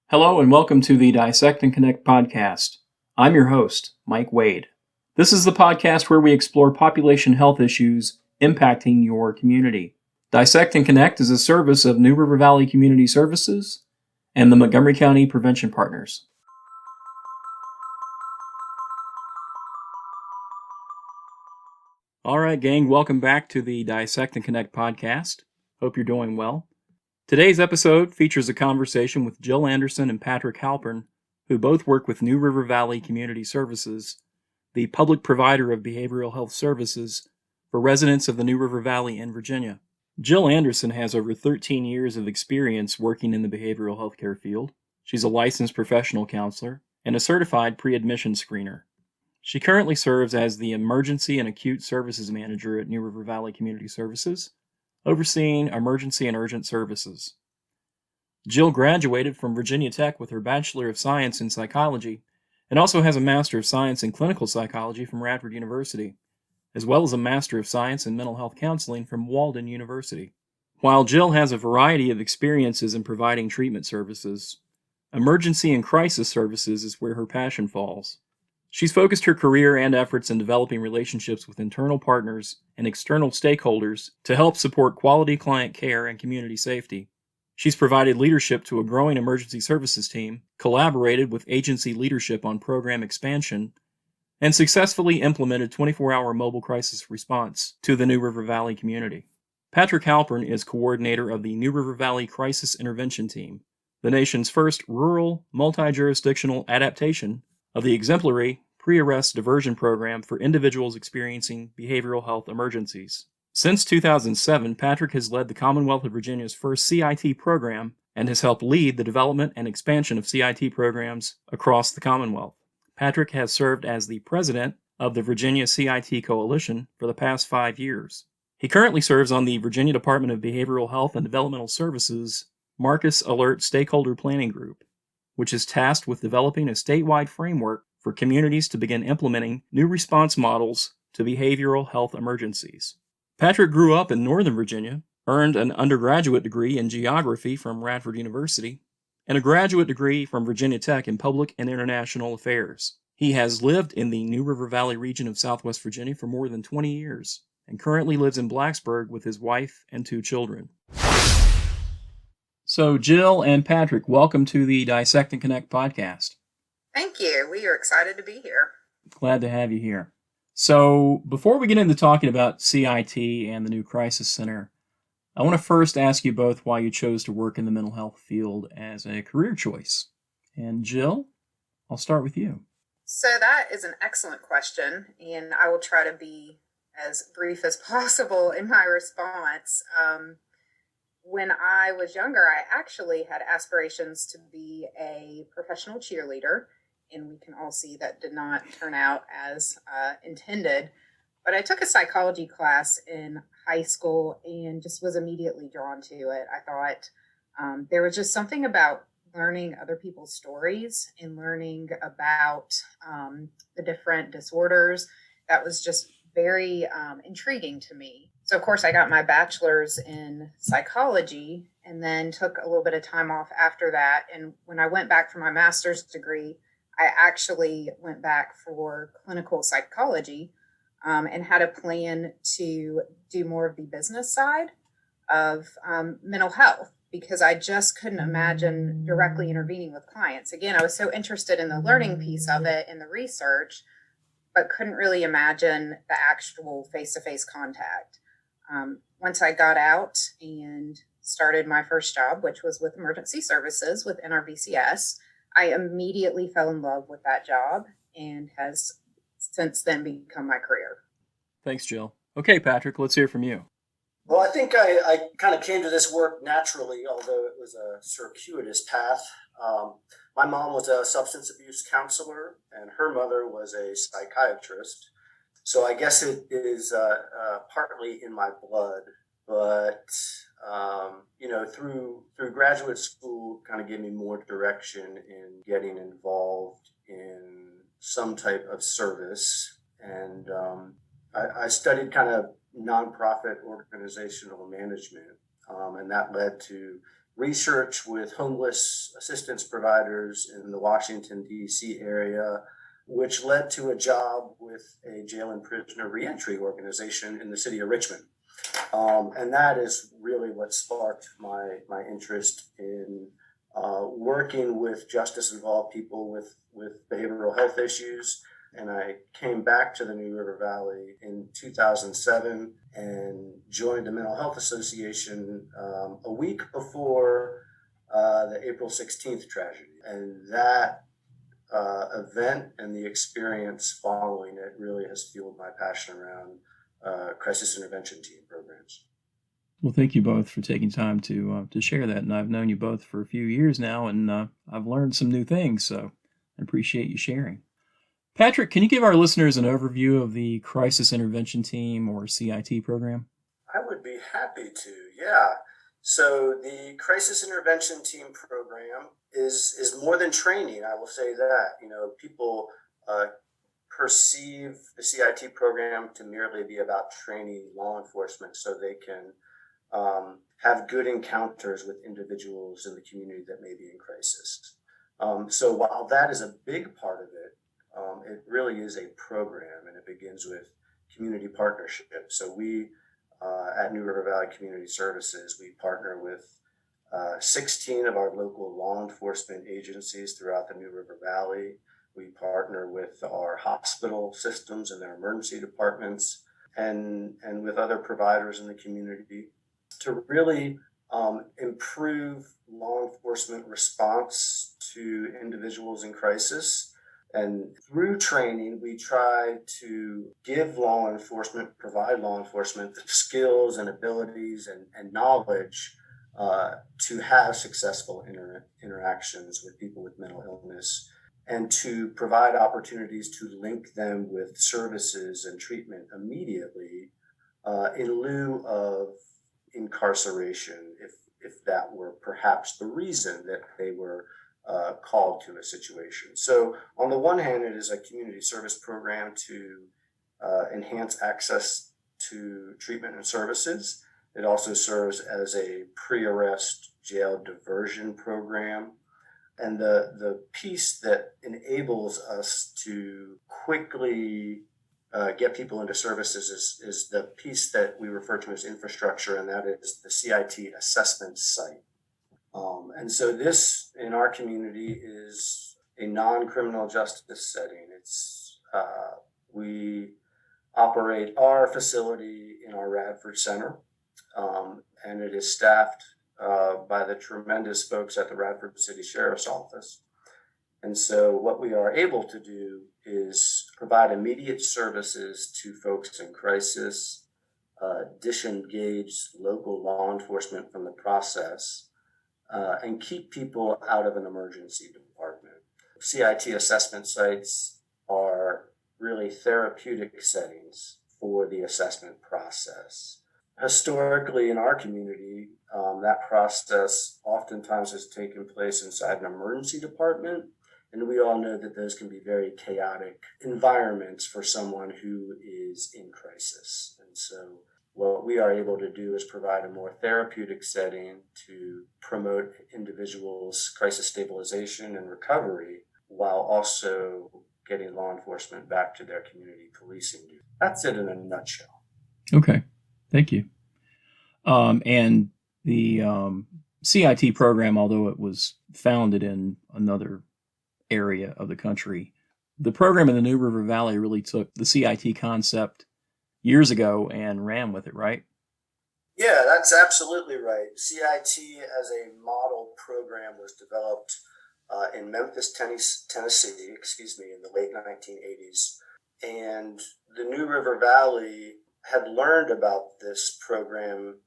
Hello and welcome to the Dissect and Connect podcast. I'm your host, Mike Wade. This is the podcast where we explore population health issues impacting your community. Dissect and Connect is a service of New River Valley Community Services and the Montgomery County Prevention Partners. All right, gang, welcome back to the Dissect and Connect podcast. Hope you're doing well. Today's episode features a conversation with Jill Anderson and Patrick Halpern, who both work with New River Valley Community Services, the public provider of behavioral health services for residents of the New River Valley in Virginia. Jill Anderson has over 13 years of experience working in the behavioral health care field. She's a licensed professional counselor and a certified pre-admission screener. She currently serves as the Emergency and Acute Services Manager at New River Valley Community Services, overseeing emergency and urgent services. Jill graduated from Virginia Tech with her Bachelor of Science in Psychology and also has a Master of Science in Clinical Psychology from Radford University, as well as a Master of Science in Mental Health Counseling from Walden University. While Jill has a variety of experiences in providing treatment services, emergency and crisis services is where her passion falls. She's focused her career and efforts in developing relationships with internal partners and external stakeholders to help support quality client care and community safety. She's provided leadership to a growing emergency services team, collaborated with agency leadership on program expansion, and successfully implemented 24-hour mobile crisis response to the New River Valley community. Patrick Halpern is coordinator of the New River Valley Crisis Intervention Team, the nation's first rural, multi-jurisdictional adaptation of the exemplary pre-arrest diversion program for individuals experiencing behavioral health emergencies. Since 2007, Patrick has led the Commonwealth of Virginia's first CIT program and has helped lead the development and expansion of CIT programs across the Commonwealth. Patrick has served as the president of the Virginia CIT Coalition for the past 5 years. He currently serves on the Virginia Department of Behavioral Health and Developmental Services Marcus Alert Stakeholder Planning Group, which is tasked with developing a statewide framework for communities to begin implementing new response models to behavioral health emergencies. Patrick grew up in Northern Virginia, earned an undergraduate degree in geography from Radford University, and a graduate degree from Virginia Tech in Public and International Affairs. He has lived in the New River Valley region of Southwest Virginia for more than 20 years, and currently lives in Blacksburg with his wife and 2 children. So, Jill and Patrick, welcome to the Dissect and Connect podcast. Thank you. We are excited to be here. Glad to have you here. So, before we get into talking about CIT and the new crisis center, I want to first ask you both why you chose to work in the mental health field as a career choice. And Jill, I'll start with you. So that is an excellent question, and I will try to be as brief as possible in my response. When I was younger, I actually had aspirations to be a professional cheerleader, and we can all see that did not turn out as intended. But I took a psychology class in high school and just was immediately drawn to it. I thought there was just something about learning other people's stories and learning about the different disorders that was just very intriguing to me. So, of course, I got my bachelor's in psychology and then took a little bit of time off after that. And when I went back for my master's degree, I actually went back for clinical psychology and had a plan to do more of the business side of mental health, because I just couldn't imagine directly intervening with clients. Again, I was so interested in the learning piece of it and the research, but couldn't really imagine the actual face-to-face contact. Once I got out and started my first job, which was with emergency services with NRVCS, I immediately fell in love with that job and has since then become my career. Thanks, Jill. Okay, Patrick, let's hear from you. Well, I think I kind of came to this work naturally, although it was a circuitous path. My mom was a substance abuse counselor, and her mother was a psychiatrist. So I guess it is partly in my blood, but through graduate school, kind of gave me more direction in getting involved in some type of service, and I studied kind of nonprofit organizational management, and that led to research with homeless assistance providers in the Washington, D.C. area, which led to a job with a jail and prisoner reentry organization in the city of Richmond. And that is really what sparked my interest in working with justice-involved people with behavioral health issues. And I came back to the New River Valley in 2007 and joined the Mental Health Association a week before the April 16th tragedy. And that event and the experience following it really has fueled my passion around crisis intervention team programs. Well, thank you both for taking time to share that. And I've known you both for a few years now, and I've learned some new things, so I appreciate you sharing. Patrick, can you give our listeners an overview of the Crisis Intervention Team, or CIT, program? I would be happy to, yeah. So the Crisis Intervention Team program is more than training, I will say that. You know, people perceive the CIT program to merely be about training law enforcement so they can have good encounters with individuals in the community that may be in crisis. So while that is a big part of it, it really is a program, and it begins with community partnership. So we, at New River Valley Community Services, we partner with 16 of our local law enforcement agencies throughout the New River Valley. We partner with our hospital systems and their emergency departments, and with other providers in the community to really improve law enforcement response to individuals in crisis. And through training, we try to give law enforcement, provide law enforcement the skills and abilities and knowledge to have successful interactions with people with mental illness, and to provide opportunities to link them with services and treatment immediately in lieu of incarceration, if that were perhaps the reason that they were called to a situation. So on the one hand, it is a community service program to enhance access to treatment and services. It also serves as a pre-arrest jail diversion program. And the piece that enables us to quickly get people into services is the piece that we refer to as infrastructure, and that is the CIT assessment site. And so this, in our community, is a non-criminal justice setting. It's we operate our facility in our Radford Center, and it is staffed by the tremendous folks at the Radford City Sheriff's Office. And so what we are able to do is provide immediate services to folks in crisis, disengage local law enforcement from the process, and keep people out of an emergency department. CIT assessment sites are really therapeutic settings for the assessment process. Historically, in our community, that process oftentimes has taken place inside an emergency department, and we all know that those can be very chaotic environments for someone who is in crisis. And so what we are able to do is provide a more therapeutic setting to promote individuals' crisis stabilization and recovery, while also getting law enforcement back to their community policing. That's it in a nutshell. Okay, thank you. And the CIT program, although it was founded in another area of the country, the program in the New River Valley really took the CIT concept years ago and ran with it, right? Yeah, that's absolutely right. CIT as a model program was developed in Memphis, Tennessee, in the late 1980s. And the New River Valley had learned about this program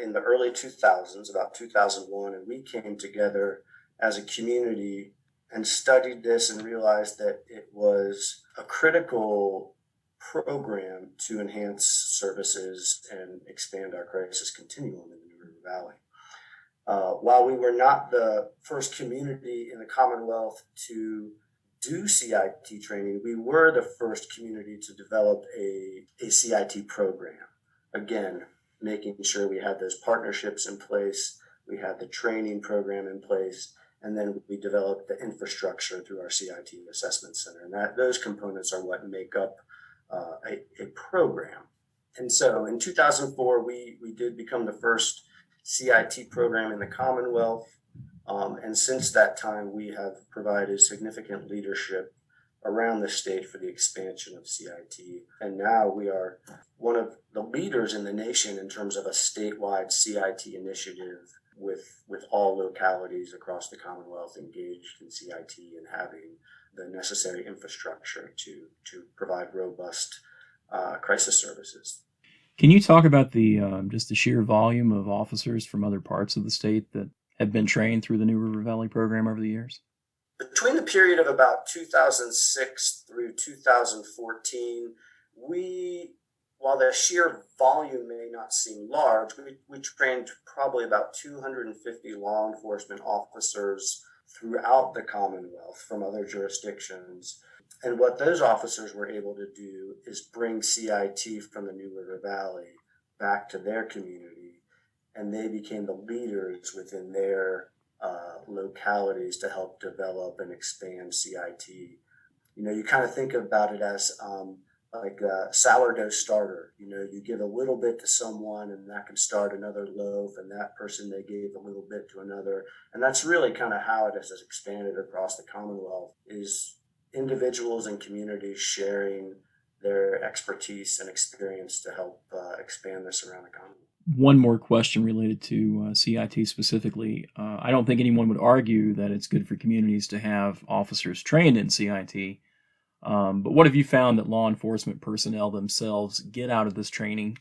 in the early 2000s, about 2001, and we came together as a community and studied this and realized that it was a critical program to enhance services and expand our crisis continuum in the New River Valley. While we were not the first community in the Commonwealth to do CIT training, we were the first community to develop a CIT program. Again, making sure we had those partnerships in place We had the training program in place, and then we developed the infrastructure through our CIT assessment center. And those components are what make up a program. And so in 2004, we did become the first CIT program in the Commonwealth. And since that time, we have provided significant leadership around the state for the expansion of CIT. And now we are one of the leaders in the nation in terms of a statewide CIT initiative with all localities across the Commonwealth engaged in CIT and having the necessary infrastructure to provide robust crisis services. Can you talk about the just the sheer volume of officers from other parts of the state that have been trained through the New River Valley program over the years? Between the period of about 2006 through 2014, while the sheer volume may not seem large, we trained probably about 250 law enforcement officers throughout the Commonwealth from other jurisdictions. And what those officers were able to do is bring CIT from the New River Valley back to their community, and they became the leaders within their localities to help develop and expand CIT. You kind of think about it as like a sourdough starter. You give a little bit to someone and that can start another loaf, and that person they gave a little bit to another. And that's really kind of how it has expanded across the Commonwealth, is individuals and communities sharing their expertise and experience to help expand this around the Commonwealth. One more question related to CIT specifically. I don't think anyone would argue that it's good for communities to have officers trained in CIT. But what have you found that law enforcement personnel themselves get out of this training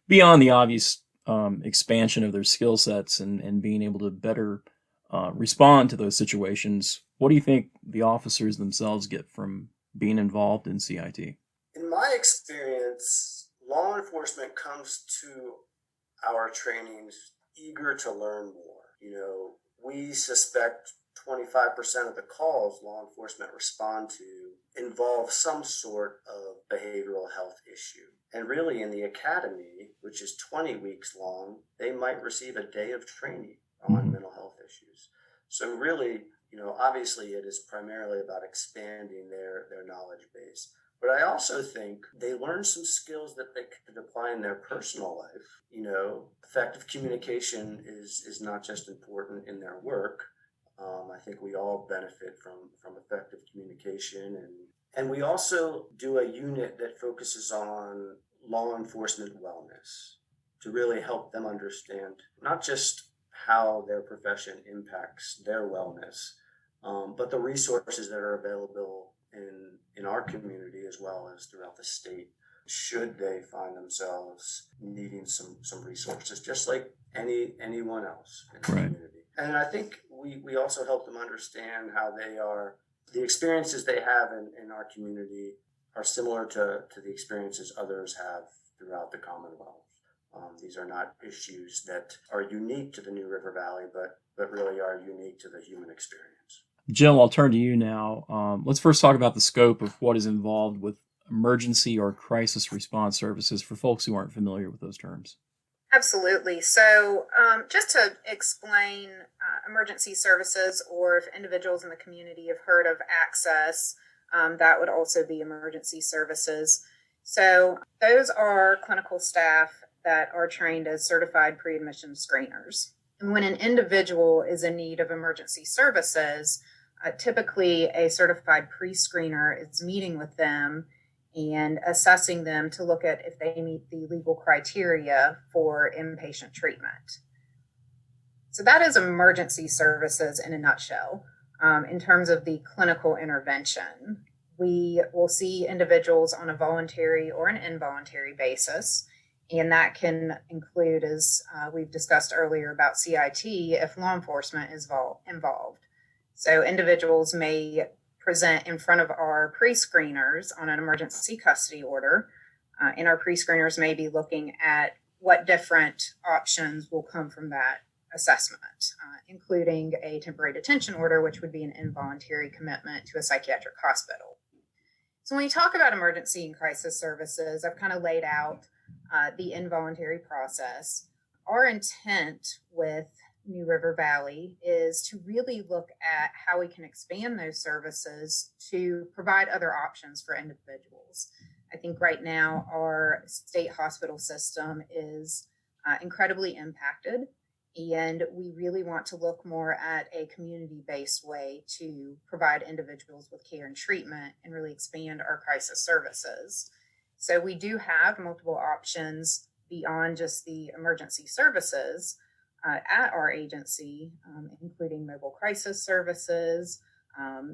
beyond the obvious expansion of their skill sets and being able to better respond to those situations? What do you think the officers themselves get from being involved in CIT? In my experience, law enforcement comes to our trainings eager to learn more. We suspect 25% of the calls law enforcement respond to involve some sort of behavioral health issue. And really in the academy, which is 20 weeks long, they might receive a day of training on mental health issues. So really, obviously it is primarily about expanding their knowledge base. But I also think they learn some skills that they could apply in their personal life. Effective communication is not just important in their work. I think we all benefit from effective communication. And we also do a unit that focuses on law enforcement wellness to really help them understand not just how their profession impacts their wellness, but the resources that are available in our community as well as throughout the state, should they find themselves needing some resources, just like anyone else in the community. And I think we also help them understand how the experiences they have in our community are similar to the experiences others have throughout the Commonwealth. These are not issues that are unique to the New River Valley, but really are unique to the human experience. Jill, I'll turn to you now. Let's first talk about the scope of what is involved with emergency or crisis response services for folks who aren't familiar with those terms. Absolutely. So just to explain emergency services, or if individuals in the community have heard of Access, that would also be emergency services. So those are clinical staff that are trained as certified pre-admission screeners. And when an individual is in need of emergency services, typically a certified pre-screener is meeting with them and assessing them to look at if they meet the legal criteria for inpatient treatment. So that is emergency services in a nutshell. In terms of the clinical intervention, we will see individuals on a voluntary or an involuntary basis, and that can include, as we've discussed earlier about CIT, if law enforcement is involved. So individuals may present in front of our pre-screeners on an emergency custody order, and our pre-screeners may be looking at what different options will come from that assessment, including a temporary detention order, which would be an involuntary commitment to a psychiatric hospital. So when we talk about emergency and crisis services, I've kind of laid out the involuntary process. Our intent with New River Valley is to really look at how we can expand those services to provide other options for individuals. I think right now our state hospital system is incredibly impacted, and we really want to look more at a community-based way to provide individuals with care and treatment and really expand our crisis services. So we do have multiple options beyond just the emergency services at our agency, including mobile crisis services,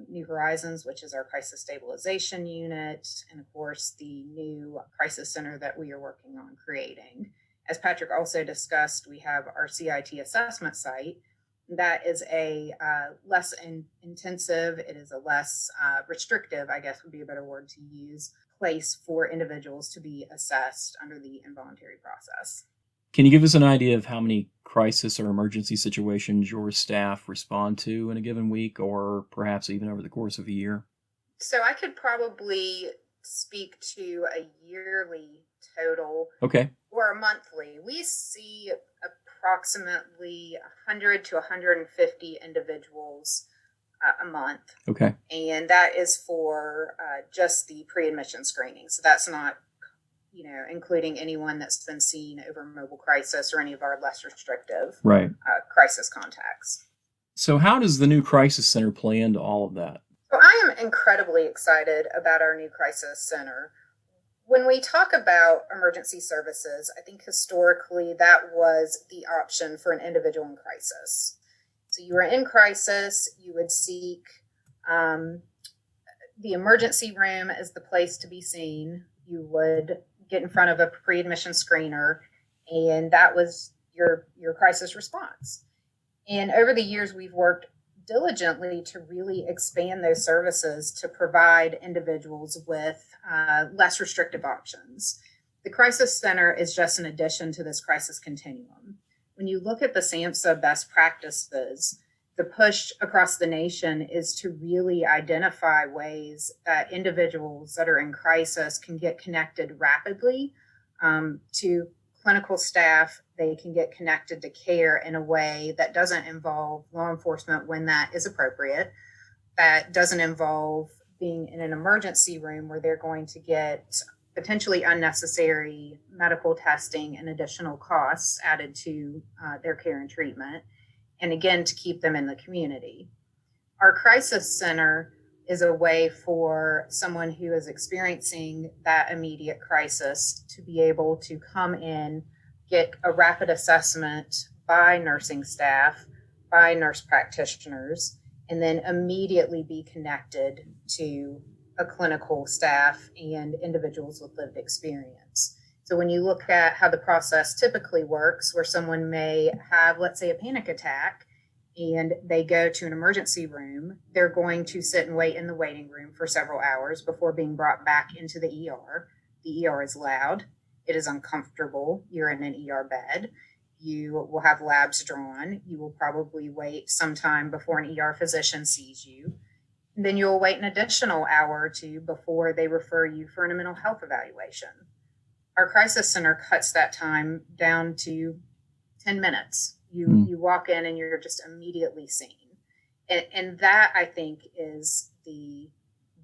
New Horizons, which is our crisis stabilization unit, and of course the new crisis center that we are working on creating. As Patrick also discussed, we have our CIT assessment site. That is a less intensive, it is a less restrictive, I guess would be a better word to use, place for individuals to be assessed under the involuntary process. Can you give us an idea of how many crisis or emergency situations your staff respond to in a given week, or perhaps even over the course of a year? So I could probably speak to a yearly total. Okay. Or a monthly. We see approximately 100 to 150 individuals a month. Okay. And that is for just the pre-admission screening. So that's not, including anyone that's been seen over mobile crisis or any of our less restrictive crisis contacts. So how does the new crisis center play into all of that? So I am incredibly excited about our new crisis center. When we talk about emergency services, I think historically that was the option for an individual in crisis. So you were in crisis, you would seek the emergency room as the place to be seen. You would get in front of a pre-admission screener, and that was your crisis response. And over the years, we've worked diligently to really expand those services to provide individuals with less restrictive options. The Crisis Center is just an addition to this crisis continuum. When you look at the SAMHSA best practices, the push across the nation is to really identify ways that individuals that are in crisis can get connected rapidly to clinical staff. They can get connected to care in a way that doesn't involve law enforcement when that is appropriate, that doesn't involve being in an emergency room where they're going to get potentially unnecessary medical testing and additional costs added to their care and treatment, and again, to keep them in the community. Our crisis center is a way for someone who is experiencing that immediate crisis to be able to come in, get a rapid assessment by nursing staff, by nurse practitioners, and then immediately be connected to a clinical staff and individuals with lived experience. So when you look at how the process typically works, where someone may have, let's say, a panic attack, and they go to an emergency room, they're going to sit and wait in the waiting room for several hours before being brought back into the ER. The ER is loud. It is uncomfortable. You're in an ER bed. You will have labs drawn. You will probably wait some time before an ER physician sees you. And then you'll wait an additional hour or two before they refer you for a mental health evaluation. Our crisis center cuts that time down to 10 minutes. You walk in and you're just immediately seen. And that, I think, is the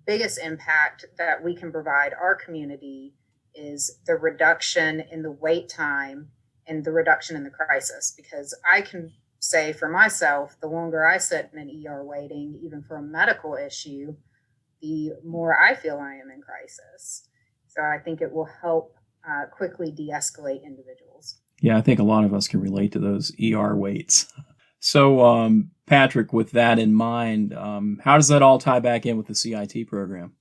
biggest impact that we can provide our community, is the reduction in the wait time and the reduction in the crisis. Because I can say for myself, the longer I sit in an ER waiting, even for a medical issue, the more I feel I am in crisis. So I think it will help quickly de-escalate individuals. Yeah, I think a lot of us can relate to those ER waits. So, Patrick, with that in mind, how does that all tie back in with the CIT program?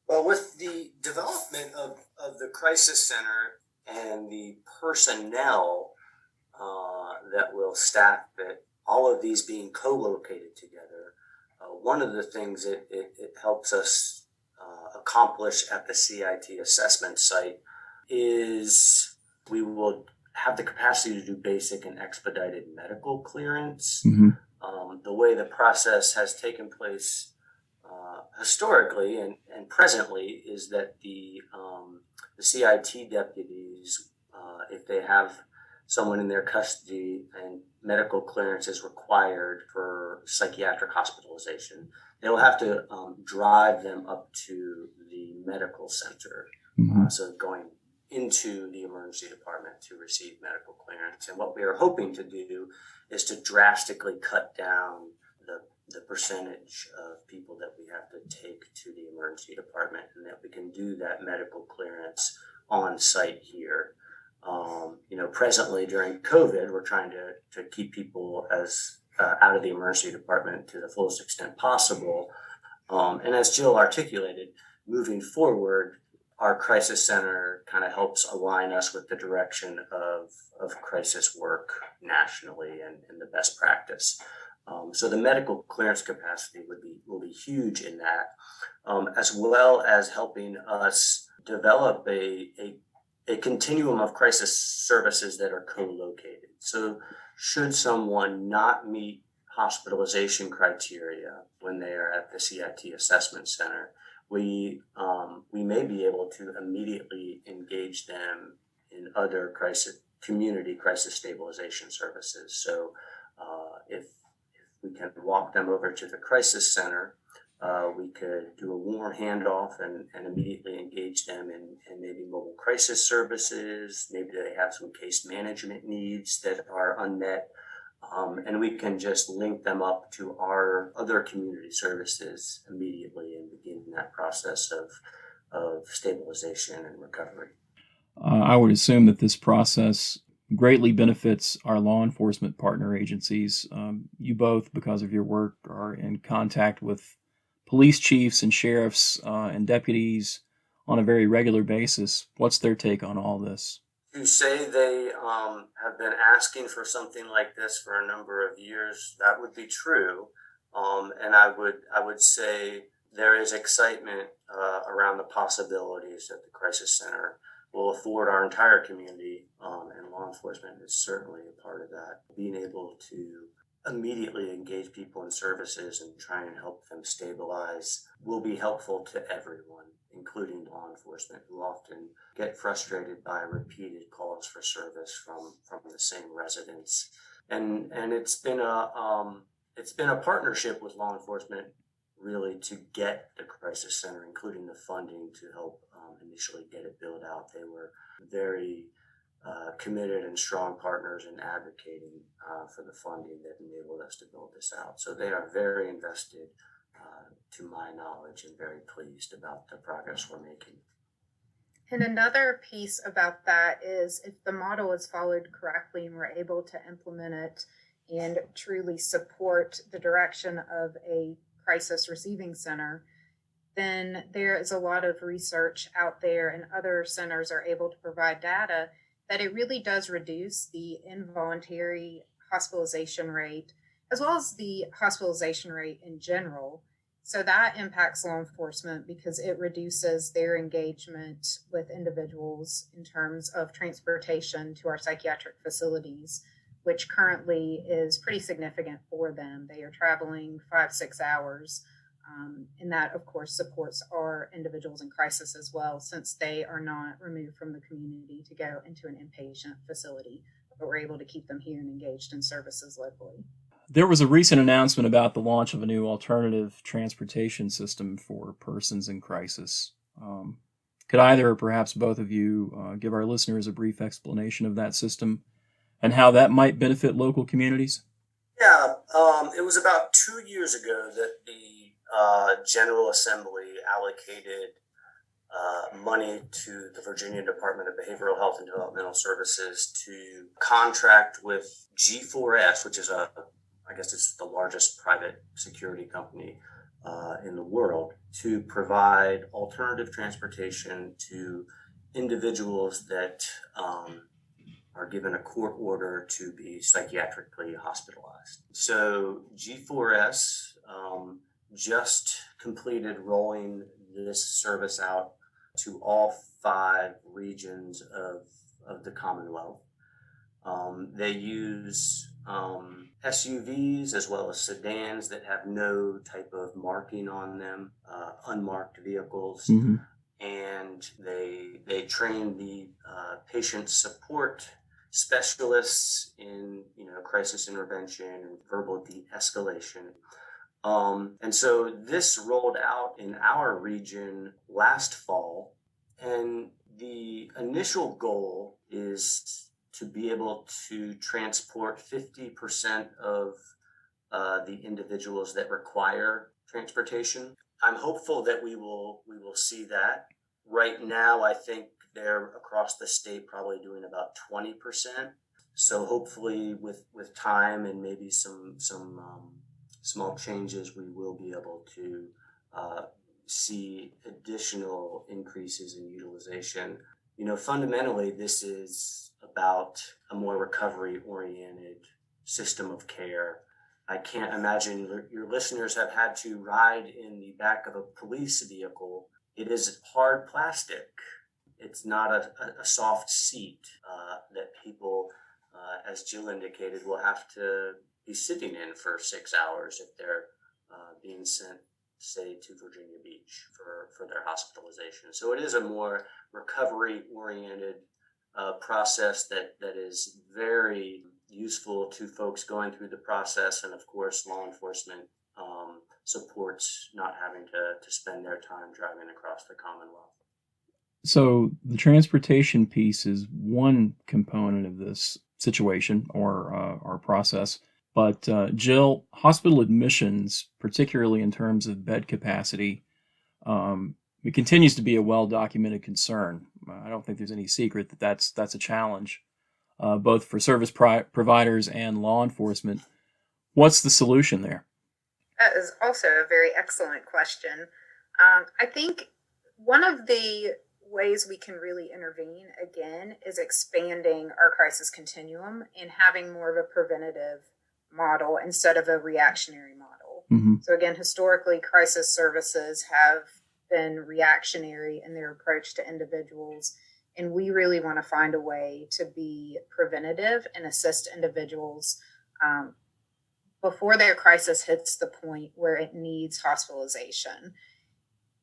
Well, with the development of the Crisis Center and the personnel that will staff it, all of these being co-located together, one of the things it helps us accomplish at the CIT assessment site is we will have the capacity to do basic and expedited medical clearance. Mm-hmm. The way the process has taken place historically and presently is that the CIT deputies, if they have someone in their custody and medical clearance is required for psychiatric hospitalization, they will have to drive them up to the medical center. So going into the emergency department to receive medical clearance. And what we are hoping to do is to drastically cut down the percentage of people that we have to take to the emergency department, and that we can do that medical clearance on site here. Presently during COVID, we're trying to keep people as out of the emergency department to the fullest extent possible. And as Jill articulated, moving forward, our crisis center kind of helps align us with the direction of crisis work nationally and the best practice. So the medical clearance capacity will be huge in that, as well as helping us develop a continuum of crisis services that are co-located. So should someone not meet hospitalization criteria when they are at the CIT assessment center, we may be able to immediately engage them in other community crisis stabilization services. So if we can walk them over to the crisis center, we could do a warm handoff and immediately engage them in maybe mobile crisis services. Maybe they have some case management needs that are unmet. And we can just link them up to our other community services immediately and begin that process of stabilization and recovery. I would assume that this process greatly benefits our law enforcement partner agencies. You both, because of your work, are in contact with police chiefs and sheriffs and deputies on a very regular basis. What's their take on all this? To say they have been asking for something like this for a number of years, that would be true. And I would say there is excitement around the possibilities that the crisis center will afford our entire community, and law enforcement is certainly a part of that. Being able to immediately engage people in services and try and help them stabilize will be helpful to everyone, including law enforcement, who often get frustrated by repeated calls for service from the same residents. And it's been a partnership with law enforcement really to get the crisis center, including the funding to help initially get it built out. They were very committed and strong partners in advocating for the funding that enabled us to build this out. So they are very invested, to my knowledge, and very pleased about the progress we're making. And another piece about that is if the model is followed correctly and we're able to implement it and truly support the direction of a crisis receiving center, then there is a lot of research out there, and other centers are able to provide data that it really does reduce the involuntary hospitalization rate, as well as the hospitalization rate in general. So that impacts law enforcement because it reduces their engagement with individuals in terms of transportation to our psychiatric facilities, which currently is pretty significant for them. They are traveling 5-6 hours. And that, of course, supports our individuals in crisis as well, since they are not removed from the community to go into an inpatient facility, but we're able to keep them here and engaged in services locally. There was a recent announcement about the launch of a new alternative transportation system for persons in crisis. Could either or perhaps both of you give our listeners a brief explanation of that system and how that might benefit local communities? Yeah, it was about 2 years ago that the General Assembly allocated money to the Virginia Department of Behavioral Health and Developmental Services to contract with G4S, which is I guess it's the largest private security company in the world, to provide alternative transportation to individuals that are given a court order to be psychiatrically hospitalized. So G4S just completed rolling this service out to all 5 regions of the Commonwealth. They use SUVs as well as sedans that have no type of marking on them, unmarked vehicles. And they train the patient support specialists in, crisis intervention and verbal de-escalation. And so this rolled out in our region last fall, and the initial goal is to be able to transport 50% of the individuals that require transportation. I'm hopeful that we will see that. Right now, I think they're across the state probably doing about 20%. So hopefully, with time and maybe some small changes, we will be able to see additional increases in utilization. Fundamentally, this is about a more recovery-oriented system of care. I can't imagine your listeners have had to ride in the back of a police vehicle. It is hard plastic. It's not a soft seat that people, as Jill indicated, will have to be sitting in for 6 hours if they're being sent, say, to Virginia Beach for their hospitalization. So it is a more recovery-oriented process that is very useful to folks going through the process, and of course law enforcement supports not having to spend their time driving across the Commonwealth. So the transportation piece is one component of this situation or process, but Jill, hospital admissions, particularly in terms of bed capacity, it continues to be a well-documented concern. I don't think there's any secret that that's a challenge, both for service providers and law enforcement. What's the solution there? That is also a very excellent question. I think one of the ways we can really intervene, again, is expanding our crisis continuum and having more of a preventative model instead of a reactionary model. Mm-hmm. So again, historically, crisis services have been reactionary in their approach to individuals, and we really want to find a way to be preventative and assist individuals before their crisis hits the point where it needs hospitalization.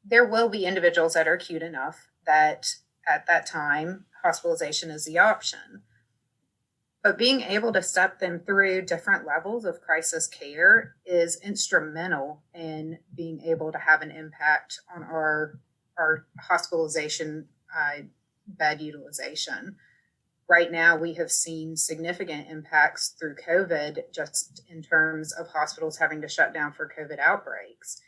There will be individuals that are acute enough that at that time, hospitalization is the option. But being able to step them through different levels of crisis care is instrumental in being able to have an impact on our hospitalization bed utilization. Right now, we have seen significant impacts through COVID just in terms of hospitals having to shut down for COVID outbreaks.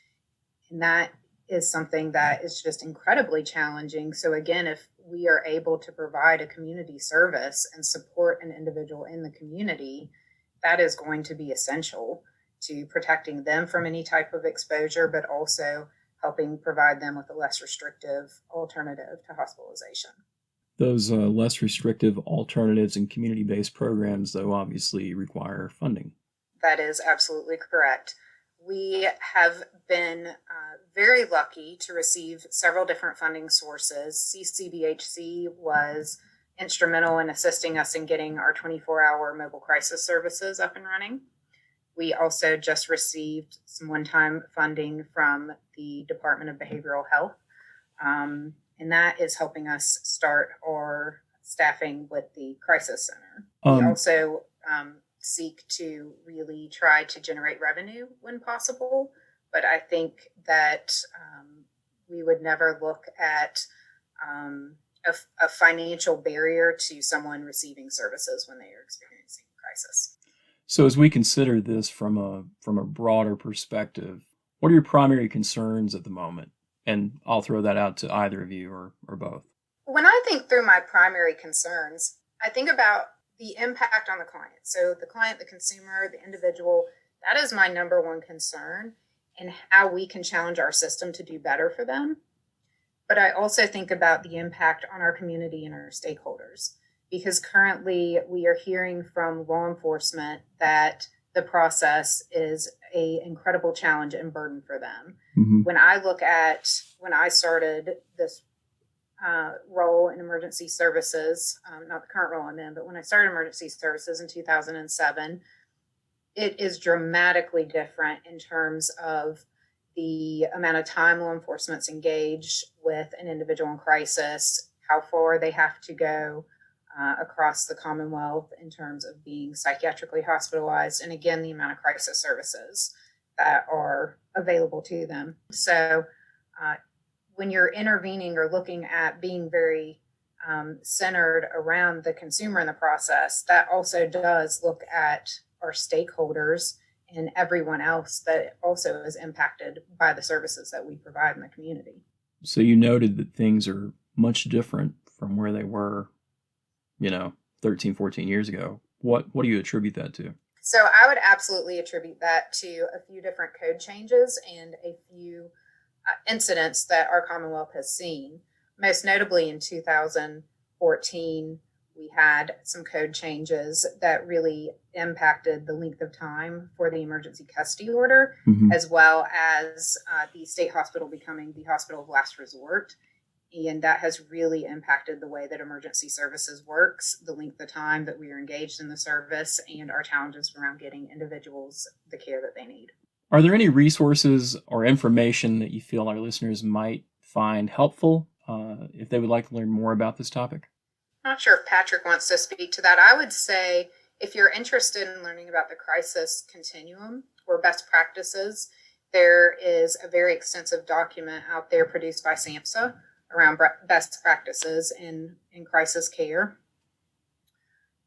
And that is something that is just incredibly challenging. So again, if we are able to provide a community service and support an individual in the community, that is going to be essential to protecting them from any type of exposure, but also helping provide them with a less restrictive alternative to hospitalization. Those less restrictive alternatives and community-based programs, though, obviously require funding. That is absolutely correct. We have been very lucky to receive several different funding sources. CCBHC was instrumental in assisting us in getting our 24-hour mobile crisis services up and running. We also just received some one-time funding from the Department of Behavioral Health, and that is helping us start our staffing with the crisis center. We also seek to really try to generate revenue when possible, but I think that we would never look at a financial barrier to someone receiving services when they are experiencing crisis. So as we consider this from a broader perspective, what are your primary concerns at the moment? And I'll throw that out to either of you or both. When I think through my primary concerns, I think about the impact on the client. So the client, the consumer, the individual, that is my number one concern, and how we can challenge our system to do better for them. But I also think about the impact on our community and our stakeholders, because currently we are hearing from law enforcement that the process is an incredible challenge and burden for them. Mm-hmm. When I look at when I started this role in emergency services, not the current role I'm in, but when I started emergency services in 2007, it is dramatically different in terms of the amount of time law enforcement's engaged with an individual in crisis, how far they have to go, across the Commonwealth in terms of being psychiatrically hospitalized, and again, the amount of crisis services that are available to them. So when you're intervening or looking at being very centered around the consumer in the process, that also does look at our stakeholders and everyone else that also is impacted by the services that we provide in the community. So you noted that things are much different from where they were, 13, 14 years ago. What do you attribute that to? So I would absolutely attribute that to a few different code changes and a few incidents that our Commonwealth has seen. Most notably in 2014, we had some code changes that really impacted the length of time for the emergency custody order, as well as the state hospital becoming the hospital of last resort. And that has really impacted the way that emergency services works, the length of time that we are engaged in the service, and our challenges around getting individuals the care that they need. Are there any resources or information that you feel our listeners might find helpful if they would like to learn more about this topic? I'm not sure if Patrick wants to speak to that. I would say if you're interested in learning about the crisis continuum or best practices, there is a very extensive document out there produced by SAMHSA around best practices in crisis care.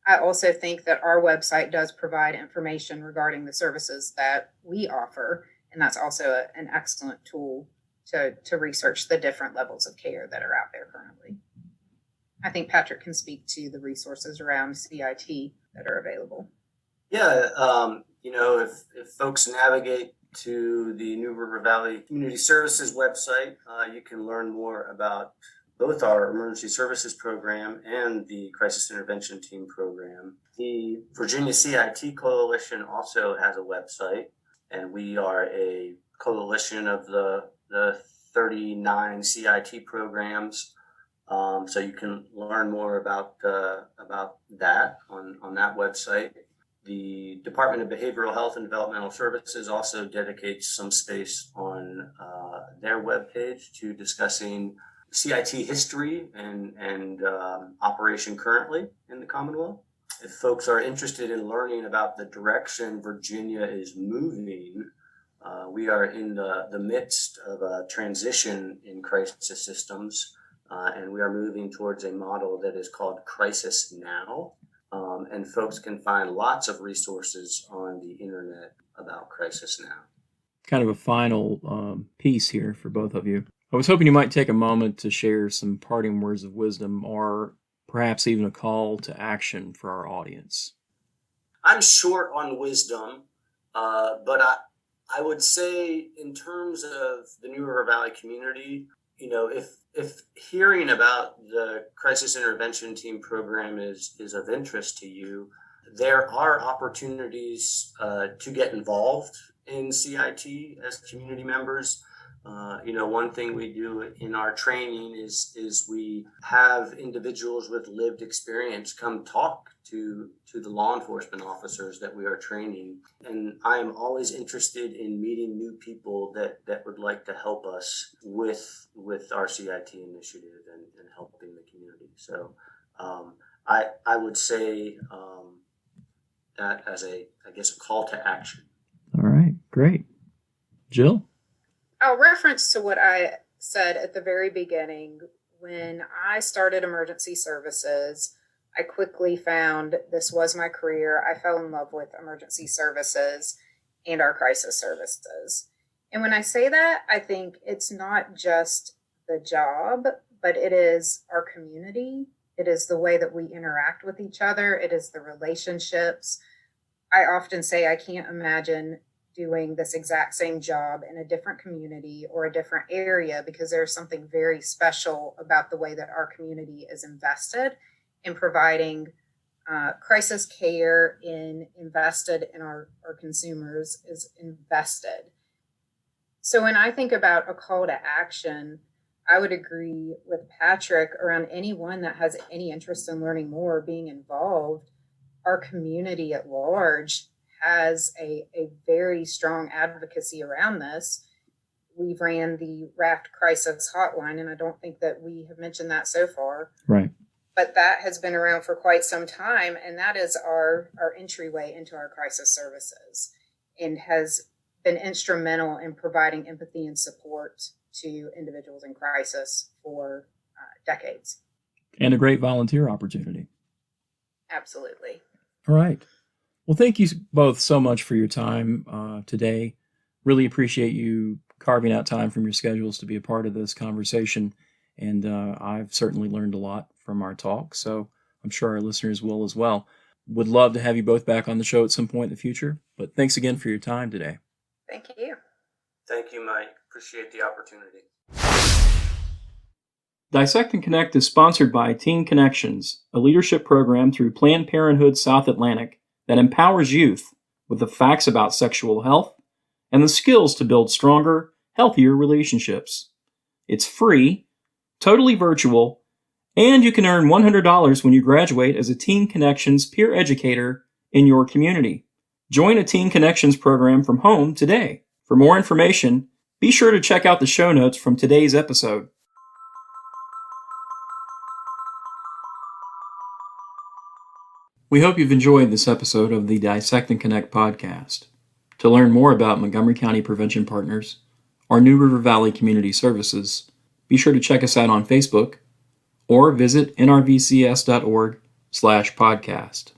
I also think that our website does provide information regarding the services that we offer, and that's also an excellent tool to research the different levels of care that are out there currently. I think Patrick can speak to the resources around CIT that are available. Yeah, if folks navigate to the New River Valley Community Services website, you can learn more about both our emergency services program and the crisis intervention team program. The Virginia CIT Coalition also has a website, and we are a coalition of the 39 CIT programs. So you can learn more about that on that website. The Department of Behavioral Health and Developmental Services also dedicates some space on their webpage to discussing CIT history and operation currently in the Commonwealth. If folks are interested in learning about the direction Virginia is moving, we are in the midst of a transition in crisis systems, and we are moving towards a model that is called Crisis Now. And folks can find lots of resources on the internet about Crisis Now. Kind of a final piece here for both of you. I was hoping you might take a moment to share some parting words of wisdom or perhaps even a call to action for our audience. I'm short on wisdom, but I would say in terms of the New River Valley community, if hearing about the crisis intervention team program is of interest to you, there are opportunities to get involved in CIT as community members. One thing we do in our training is we have individuals with lived experience come talk to the law enforcement officers that we are training. And I am always interested in meeting new people that would like to help us with our CIT initiative and helping the community. So I would say that as a call to action. All right, great. Jill? I'll reference to what I said at the very beginning. When I started emergency services, I quickly found this was my career. I fell in love with emergency services and our crisis services. And when I say that, I think it's not just the job, but it is our community. It is the way that we interact with each other. It is the relationships. I often say I can't imagine doing this exact same job in a different community or a different area, because there's something very special about the way that our community is invested in providing crisis care, invested in our consumers, is invested. So when I think about a call to action, I would agree with Patrick around anyone that has any interest in learning more, being involved. Our community at large has a very strong advocacy around this. We've ran the RAFT crisis hotline, and I don't think that we have mentioned that so far. Right. but that has been around for quite some time, and that is our entryway into our crisis services, and has been instrumental in providing empathy and support to individuals in crisis for decades. And a great volunteer opportunity. Absolutely. All right. Well, thank you both so much for your time today. Really appreciate you carving out time from your schedules to be a part of this conversation. And I've certainly learned a lot from our talk, so I'm sure our listeners will as well. Would love to have you both back on the show at some point in the future, but thanks again for your time today. Thank you. Thank you, Mike. Appreciate the opportunity. Dissect and Connect is sponsored by Teen Connections, a leadership program through Planned Parenthood South Atlantic that empowers youth with the facts about sexual health and the skills to build stronger, healthier relationships. It's free, totally virtual, and you can earn $100 when you graduate as a Teen Connections peer educator in your community. Join a Teen Connections program from home today. For more information, be sure to check out the show notes from today's episode. We hope you've enjoyed this episode of the Dissect and Connect podcast. To learn more about Montgomery County Prevention Partners or New River Valley Community Services, be sure to check us out on Facebook or visit nrvcs.org/podcast.